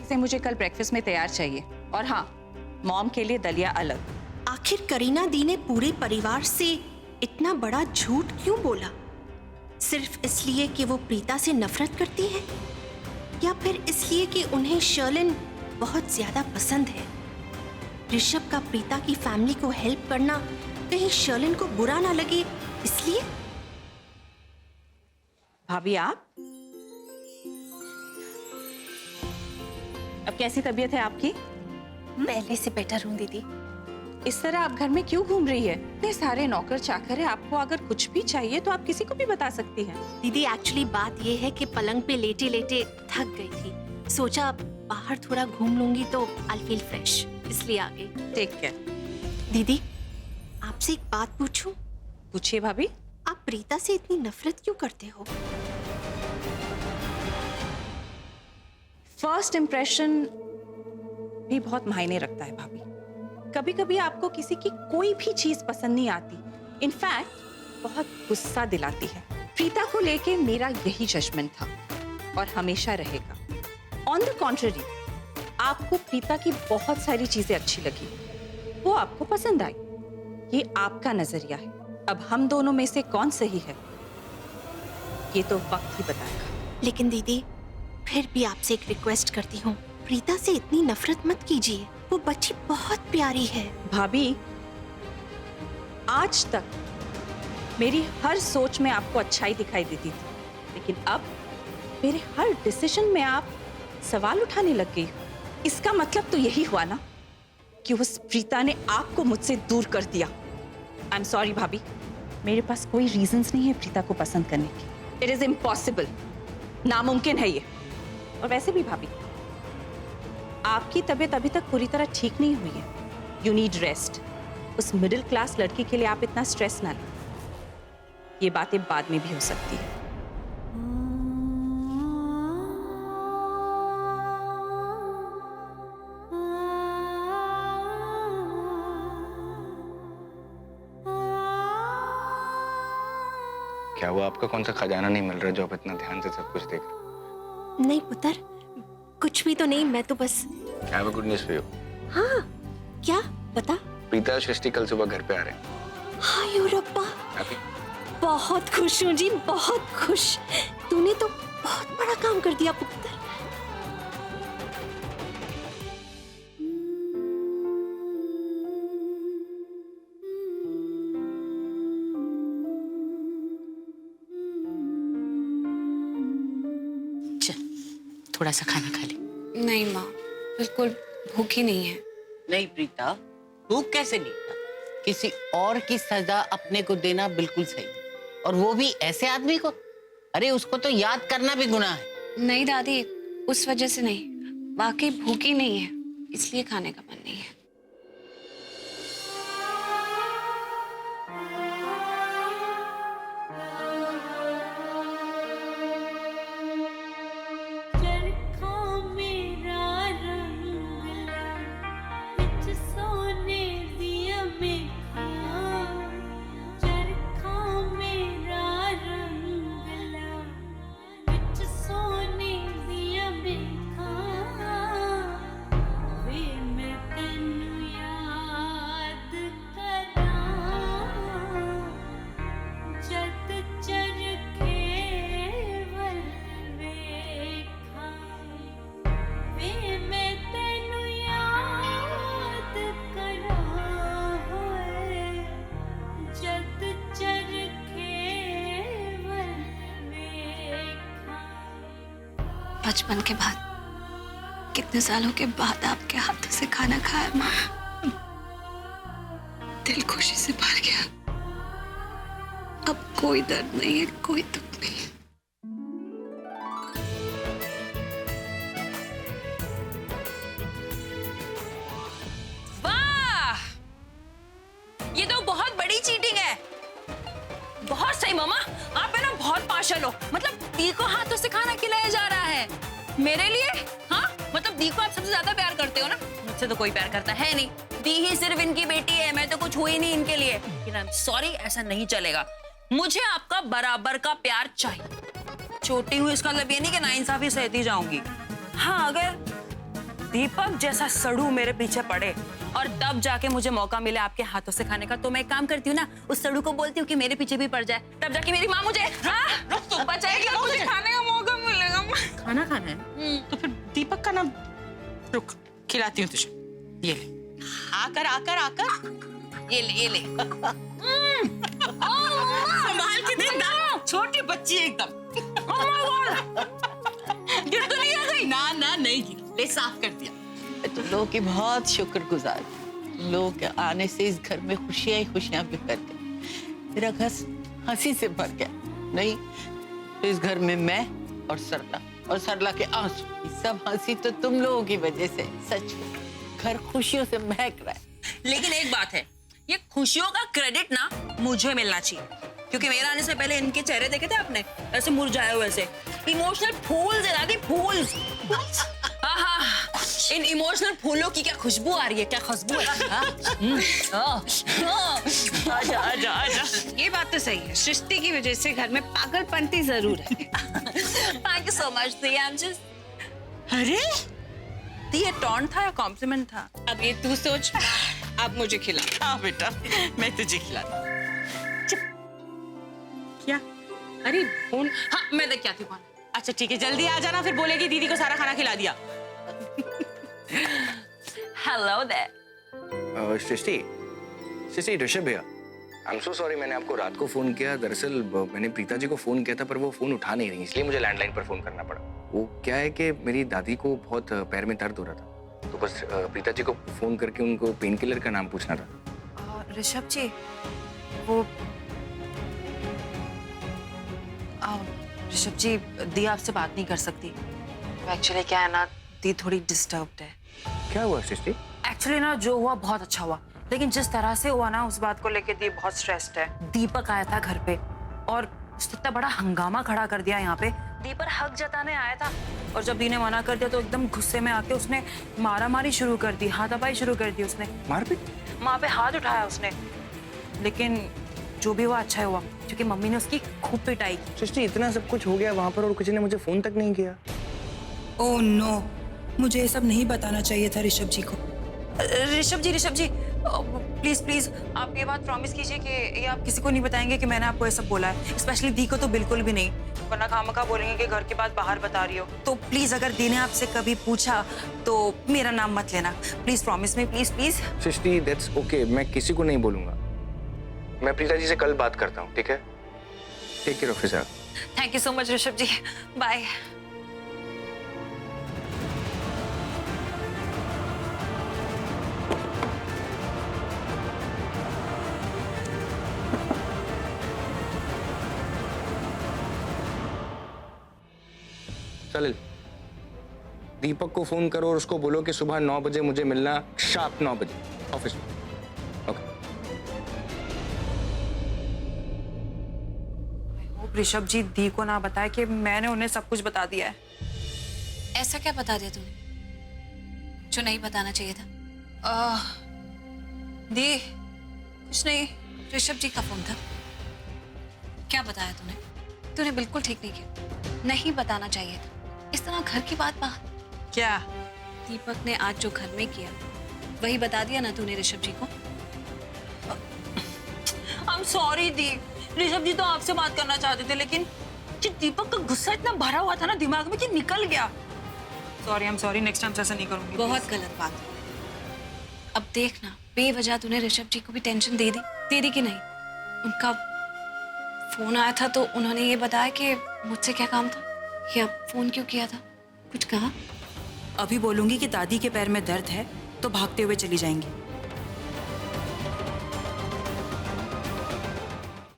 से मुझे कल ब्रेकफास्ट में तैयार चाहिए। और हाँ, मॉम के लिए दलिया अलग। आखिर करीना दी ने पूरे परिवार से इतना बड़ा झूठ क्यों बोला? सिर्फ इसलिए कि वो प्रीता से नफरत करती है, या फिर इसलिए कि उन्हें शर्लिन बहुत ज्यादा पसंद है? ऋषभ का प्रीता की फैमिली को हेल्प करना कहीं शर्लिन को बुरा ना लगे इसलिए? भाभी आप अब कैसी तबीयत है आपकी? पहले से बेटर हूँ दीदी। इस तरह आप घर में क्यों घूम रही है? इतने सारे नौकर चाकर है, आपको अगर कुछ भी चाहिए तो आप किसी को भी बता सकती हैं। दीदी एक्चुअली बात ये है कि पलंग पे लेटे लेटे थक गई थी, सोचा बाहर थोड़ा घूम लूंगी तो आई फील फ्रेश, इसलिए आ गई। Take care. दीदी आपसे एक बात पूछूं? पूछिए भाभी। आप प्रीता से इतनी नफरत क्यों करते हो? फर्स्ट इम्प्रेशन भी बहुत मायने रखता है भाभी। कभी कभी आपको किसी की कोई भी चीज पसंद नहीं आती, इनफैक्ट बहुत गुस्सा दिलाती है। प्रीता को लेके मेरा यही जजमेंट था और हमेशा रहेगा। ऑन द कॉन्ट्ररी, आपको प्रीता की बहुत सारी चीजें अच्छी लगी, वो आपको पसंद आई, ये आपका नजरिया है। अब हम दोनों में से कौन सही है ये तो वक्त ही बताएगा। लेकिन दीदी फिर भी आपसे एक रिक्वेस्ट करती हूँ, प्रीता से इतनी नफरत मत कीजिए, वो बच्ची बहुत प्यारी है। भाभी, आज तक मेरी हर सोच में आपको अच्छाई दिखाई देती थी, लेकिन अब मेरे हर डिसीजन में आप सवाल उठाने लग गई हो। इसका मतलब तो यही हुआ ना कि उस प्रीता ने आपको मुझसे दूर कर दिया। आई एम सॉरी भाभी, मेरे पास कोई रीजंस नहीं है प्रीता को पसंद करने की। इट इज इम्पॉसिबल, नामुमकिन है ये। और वैसे भी भाभी, आपकी तबीयत अभी तक पूरी तरह ठीक नहीं हुई है। You need rest. उस मिडिल क्लास लड़की के लिए आप इतना स्ट्रेस ना लें। ये बातें बाद में भी हो सकती है। क्या वो आपका कौन सा खजाना नहीं मिल रहा जो आप इतना ध्यान से सब कुछ देख रहे हो? नहीं पुत्र, कुछ भी तो नहीं, मैं तो बस। I have a good news for you. हाँ, क्या बता? प्रीता और सृष्टि कल सुबह घर पे आ रहे हैं। हाय रब्बा, Happy? बहुत खुश हूँ जी, बहुत खुश। तूने तो बहुत बड़ा काम कर दिया पुत्र। थोड़ा सा खाना खा ले। नहीं माँ, बिल्कुल भूख ही नहीं है। नहीं प्रीता, भूख कैसे नहीं था? किसी और की सजा अपने को देना बिल्कुल सही, और वो भी ऐसे आदमी को। अरे उसको तो याद करना भी गुनाह है। नहीं दादी, उस वजह से नहीं, वाकई भूख ही नहीं है, इसलिए खाने का मन नहीं है। बचपन के बाद कितने सालों के बाद आपके हाथों से खाना खाया माँ, दिल खुशी से भर गया। अब कोई दर्द नहीं है, कोई दुख नहीं है। वाह, ये तो बहुत बड़ी चीटिंग है। बहुत सही मामा, आप है ना बहुत पार्शल हो। मतलब दी को हाथों से खाना खिलाया जा रहा है मेरे लिए। हाँ, मतलब दी को आप सबसे ज्यादा प्यार करते हो ना? मुझसे तो कोई प्यार करता है नहीं। दी ही सिर्फ इनकी बेटी है, मैं तो कुछ हुई नहीं इनके लिए। लेकिन सॉरी, ऐसा नहीं चलेगा। मुझे आपका बराबर का प्यार चाहिए। छोटी हूँ इसका मतलब ये नहीं कि नाइंसाफी सहती जाऊंगी। हाँ, अगर दीपक जैसा सड़ू मेरे पीछे पड़े और तब जाके मुझे मौका मिले आपके हाथों से खाने का, तो मैं एक काम करती हूँ ना, उस सड़ू को बोलती हूँ कि मेरे पीछे भी पड़ जाए, तब जाके मेरी माँ मुझे बचाएगी, मुझे खाने का मौका मिलेगा। खाना खाना है तो फिर दीपक का नाम, रुक खिलाती हूँ तुझे, ये ले, आकर आकर आकर ये ले संभाल के दे ना, छोटी बच्ची एकदम। गिर तो नहीं आ गई? ना नहीं गिरी, ले साफ कर दिया। मैं तुम लोगों की बहुत शुक्रगुजार हूं। लोगों के आने से इस घर में खुशियां ही खुशियां बिखर गई, मेरा घर हंसी से भर गया। नहीं तो इस घर में मैं और सरला के आंसू, ये सब हंसी तो तुम लोगों की वजह से। सच में घर खुशियों से महक रहा है। लेकिन एक बात है, ये खुशियों का क्रेडिट ना मुझे मिलना चाहिए, क्योंकि मेरे आने से पहले इनके चेहरे देखे थे आपने, ऐसे मुरझाए हुए से। इमोशनल फूल्स है दादी, फूल्स। हाँ, इन इमोशनल फूलों की क्या खुशबू आ रही है, क्या खुशबू है। आजा। ये बात तो सही है, सृष्टि की वजह से घर में पागलपंती जरूर है। Thank you so much. अरे ये टॉन्ट था या कॉम्प्लीमेंट था? अब ये तू सोच, अब मुझे खिला। हाँ बेटा, मैं तुझे खिला। क्या? अरे फोन। हाँ मैं देख के आती हूँ। अच्छा ठीक है, जल्दी आ जाना, फिर बोलेगी दीदी को सारा खाना खिला दिया। Hello there. सृष्टि ऋषभ भैया, आई एम सो सॉरी, मैंने आपको रात को फोन किया। दरअसल मैंने प्रीता जी को फोन किया था, पर वो फोन उठा नहीं रही, इसलिए मुझे लैंडलाइन पर फोन करना पड़ा। वो क्या है कि मेरी दादी को बहुत पैर में दर्द हो रहा था, तो बस प्रीता जी को फोन करके उनको पेन किलर का नाम पूछना था। ऋषभ जी, वो ऋषभ जी, दी आपसे बात नहीं कर सकती। एक्चुअली क्या है ना, दी थोड़ी डिस्टर्ब्ड है। क्या हुआ सृष्टि? एक्चुअली ना जो हुआ बहुत अच्छा हुआ, लेकिन जिस तरह से हुआ ना उस बात को लेके दी बहुत स्ट्रेस्ड है। दीपक आया था घर पे और उसने इतना बड़ा हंगामा खड़ा कर दिया यहाँ पे। दी पर हक जताने आया था और जब दी ने मना कर दिया तो एकदम गुस्से में आके उसने मारामारी शुरू कर दी, हाथापाई शुरू कर दी उसने। मारपीट? माँ पे हाथ उठाया उसने। लेकिन जो भी हुआ अच्छा हुआ, क्योंकि मम्मी ने उसकी खूब पिटाई की। सृष्टि, इतना सब कुछ हो गया वहां पर और किसी ने मुझे फोन तक नहीं किया। ओह नो, मुझे ये सब नहीं बताना चाहिए था ऋषभ जी को। ऋषभ जी प्लीज आप ये बात प्रॉमिस कीजिए कि ये आप किसी को नहीं बताएंगे कि मैंने आपको ये सब बोला है, स्पेशली दी को तो बिल्कुल भी नहीं, वरना खामखा बोलेंगे कि घर की बात बाहर बता रही हो। तो प्लीज अगर दी ने आपसे कभी पूछा तो मेरा नाम मत लेना, please promise me, please. Srishti, that's okay, मैं किसी को नहीं बोलूंगा। मैं प्रीता जी से कल बात करता हूँ, ठीक है? Take care officer. Thank you so much Rishabh ji, bye. Salil, Deepak को फोन करो और उसको बोलो कि सुबह 9 बजे मुझे मिलना, शार्प 9 बजे ऑफिस में। ओके। ऋषभ जी दी को ना बताए कि मैंने उन्हें सब कुछ बता दिया है। ऐसा क्या बता दिया तूने जो नहीं बताना चाहिए था? दी कुछ नहीं, ऋषभ जी का फोन था। क्या बताया तूने? तूने बिल्कुल ठीक नहीं किया, नहीं बताना चाहिए था। इस तरह घर की बात बाहर। क्या? दीपक ने आज जो घर में किया वही बता दिया ना तूने ऋषभ जी को। I'm sorry दी, ऋषभ जी तो आपसे बात करना चाहते थे, लेकिन कि दीपक का गुस्सा इतना भरा हुआ था ना दिमाग में कि निकल गया। सॉरी, नेक्स्ट टाइम ऐसा नहीं करूंगी। बहुत गलत बात। अब देखना, बेवजह तूने ऋषभ जी को भी टेंशन दे दी कि नहीं? उनका फोन आया था तो उन्होंने ये बताया कि मुझसे क्या काम था, या फोन क्यों किया था, कुछ कहा? अभी बोलूंगी कि दादी के पैर में दर्द है तो भागते हुए चली जाएंगी।